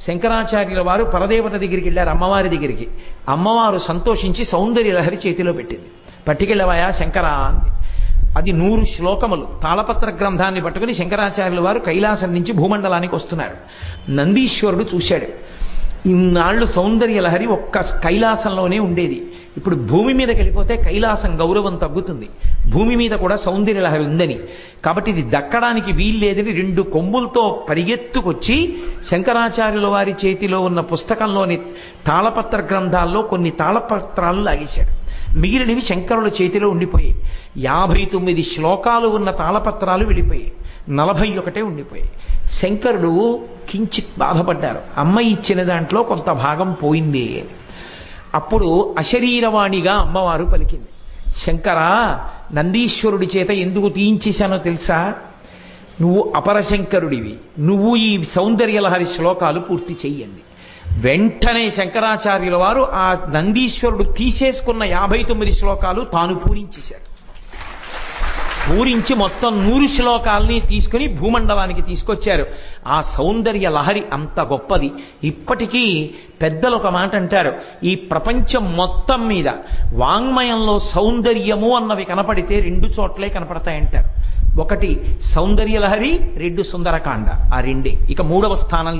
శంకరాచార్యుల వారు పరదేవత దగ్గరికి వెళ్ళారు, అమ్మవారి దగ్గరికి. అమ్మవారు సంతోషించి సౌందర్య లహరి చేతిలో పెట్టింది. పట్టుకెళ్ళవయా శంకరా అంది. అది 100 శ్లోకములు తాళపత్ర గ్రంథాన్ని పట్టుకుని శంకరాచార్యుల వారు కైలాసం నుంచి భూమండలానికి వస్తున్నారు. నందీశ్వరుడు చూశాడు. ఇన్నాళ్ళు సౌందర్య లహరి ఒక్క కైలాసంలోనే ఉండేది. ఇప్పుడు భూమి మీదకి వెళ్ళిపోతే కైలాసం గౌరవం తగ్గుతుంది. భూమి మీద కూడా సౌందర్య లహరి ఉందని, కాబట్టి ఇది దక్కడానికి వీల్లేదని 2 కొమ్ములతో పరిగెత్తుకొచ్చి శంకరాచార్యుల వారి చేతిలో ఉన్న పుస్తకంలోని తాళపత్ర గ్రంథాల్లో కొన్ని తాళపత్రాలు లాగేశాడు. మిగిలినవి శంకరుల చేతిలో ఉండిపోయాయి. 59 శ్లోకాలు ఉన్న తాళపత్రాలు వెళ్ళిపోయాయి, 41 ఉండిపోయాయి. శంకరుడు కించిత్ బాధపడ్డారు, అమ్మ ఇచ్చిన దాంట్లో కొంత భాగం పోయింది అని. అప్పుడు అశరీరవాణిగా అమ్మవారు పలికింది, శంకరా, నందీశ్వరుడి చేత ఎందుకు తీయించేశానో తెలుసా? నువ్వు అపరశంకరుడివి, నువ్వు ఈ సౌందర్యలహరి శ్లోకాలు పూర్తి చెయ్యండి. వెంటనే శంకరాచార్యుల వారు ఆ నందీశ్వరుడు తీసేసుకున్న 59 శ్లోకాలు తాను పూరించేశారు. పూరించి మొత్తం 100 శ్లోకాలని తీసుకుని భూమండలానికి తీసుకొచ్చారు. ఆ సౌందర్య లహరి అంత గొప్పది. ఇప్పటికీ పెద్దలు ఒక మాట అంటారు, ఈ ప్రపంచం మొత్తం మీద వాంగ్మయంలో సౌందర్యము అన్నవి కనపడితే 2 చోట్లే కనపడతాయంటారు. ఒకటి సౌందర్య లహరి, 2 సుందరకాండ. ఆ రెండే. ఇక 3వ స్థానం